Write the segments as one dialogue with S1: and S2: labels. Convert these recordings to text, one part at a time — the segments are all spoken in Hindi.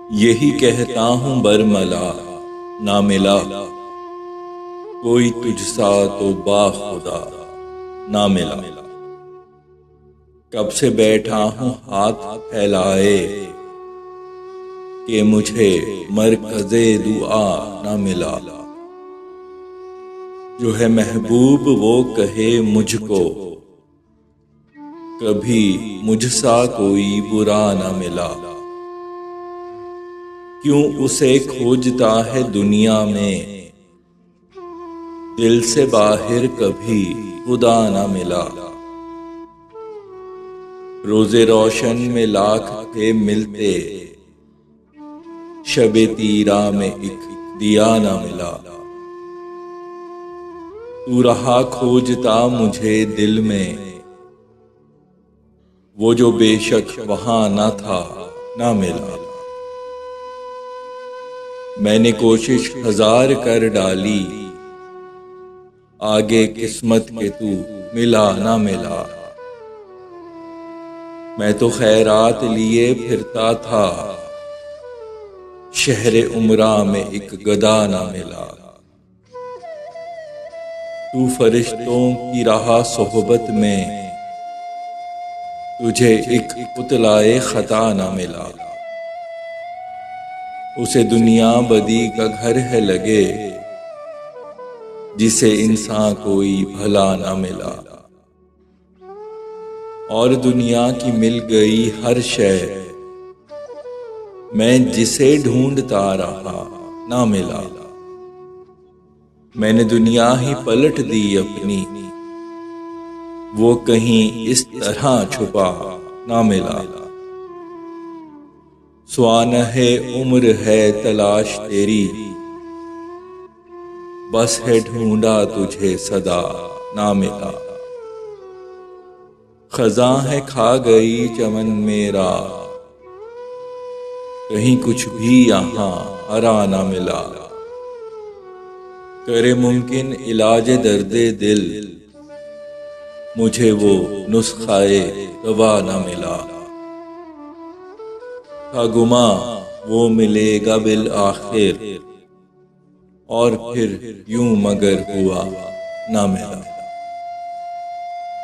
S1: यही कहता हूँ बरमला ना मिला कोई तुझसा तो बाखुदा ना मिला। कब से बैठा हूँ हाथ फैलाए कि मुझे मरकज़े दुआ ना मिला। जो है महबूब वो कहे मुझको कभी मुझसा कोई बुरा ना मिला। क्यों उसे खोजता है दुनिया में दिल से बाहर कभी खुदा ना मिला। रोज़े रोशन में लाख थे मिलते शबे तीरा में एक दिया ना मिला। तू रहा खोजता मुझे दिल में वो जो बेशक वहां ना था ना मिला। मैंने कोशिश हजार कर डाली आगे किस्मत के तू मिला ना मिला। मैं तो खैरात लिए फिरता था शहरे उमरा में एक गदा ना मिला। तू फरिश्तों की रहा सोहबत में तुझे एक पुतलाए खता ना मिला। उसे दुनिया बदी का घर है लगे जिसे इंसान कोई भला ना मिला। और दुनिया की मिल गई हर शय मैं जिसे ढूंढता रहा ना मिला। मैंने दुनिया ही पलट दी अपनी वो कहीं इस तरह छुपा ना मिला। स्वानहे उम्र है तलाश तेरी बस है ढूंढा तुझे सदा ना मिला। खज़ां है खा गई चमन मेरा कहीं कुछ भी यहाँ हरा ना मिला। करे मुमकिन इलाज दर्दे दिल मुझे वो नुस्खाए दवा ना मिला। था गुमा वो मिलेगा बिल आखिर और फिर यूं मगर हुआ ना मिला।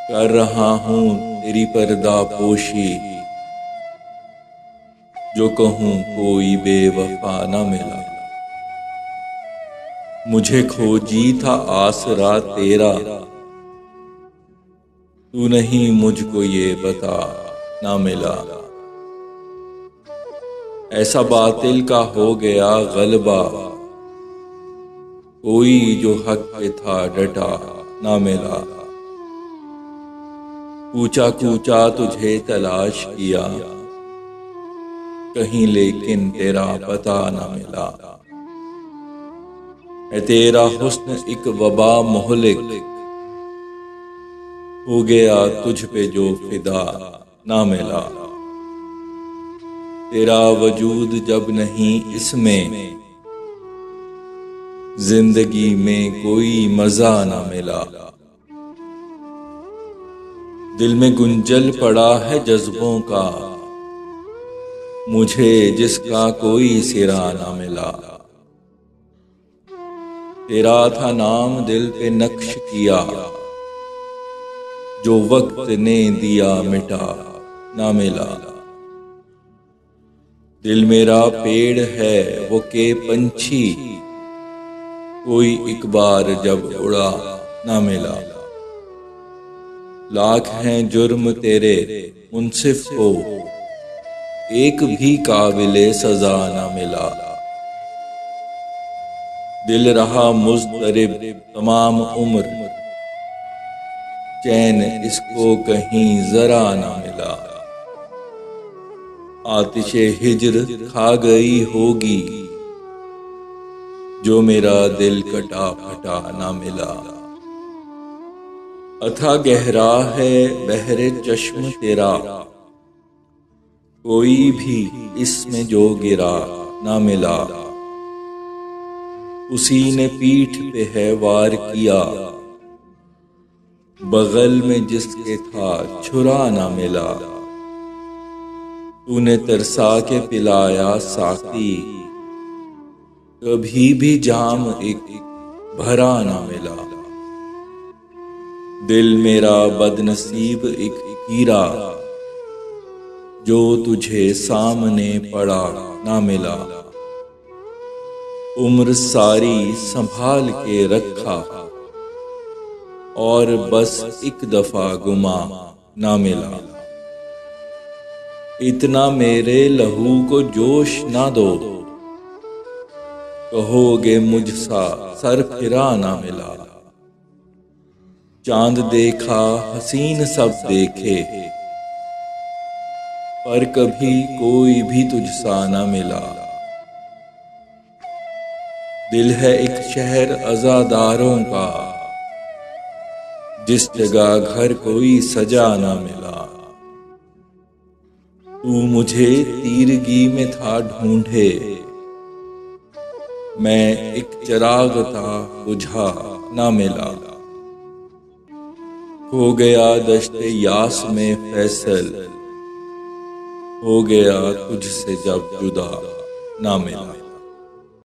S1: कर रहा हूँ तेरी पर्दा पोशी जो कहूँ कोई बेवफा ना मिला। मुझे खोजी था आसरा तेरा तू नहीं मुझको ये बता ना मिला। ऐसा बातिल का हो गया गलबा कोई जो हक पे था डटा ना मिला। कूचा कूचा तुझे तलाश किया कहीं लेकिन तेरा पता ना मिला। है तेरा हुस्न एक वबा मोहलिक हो गया तुझ पे जो फिदा ना मिला। तेरा वजूद जब नहीं इसमें जिंदगी में कोई मजा ना मिला। दिल में गुंजल पड़ा है जज्बों का मुझे जिसका कोई सिरा ना मिला। तेरा था नाम दिल पे नक्श किया जो वक्त ने दिया मिटा ना मिला। दिल मेरा पेड़ है वो के पंछी कोई एक बार जब उड़ा ना मिला। लाख हैं जुर्म तेरे मुंसिफ को एक भी काबिले सजा ना मिला। दिल रहा मुज़तरिब तमाम उम्र चैन इसको कहीं जरा ना मिला। आतिशे हिज्र खा गई होगी जो मेरा दिल कटा फटा ना मिला। अथा गहरा है बहरे चश्म तेरा कोई भी इसमें जो गिरा ना मिला। उसी ने पीठ पे है वार किया बगल में जिसके था छुरा ना मिला। तूने तरसा के पिलाया साकी, कभी भी जाम एक भरा ना मिला। दिल मेरा बदनसीब एक हीरा, जो तुझे सामने पड़ा ना मिला। उम्र सारी संभाल के रखा, और बस एक दफा गुमा ना मिला। इतना मेरे लहू को जोश ना दो, कहोगे मुझसा सर फिरा ना मिला। चांद देखा हसीन सब देखे, पर कभी कोई भी तुझसा ना मिला। दिल है एक शहर अज़ादारों का, जिस जगह घर कोई सजा ना मिला। तू मुझे तीरगी में था ढूंढे, मैं एक चिराग था बुझा ना मिला। हो गया दश्ते यास में फैसल, हो गया तुझसे जब जुदा ना मिला।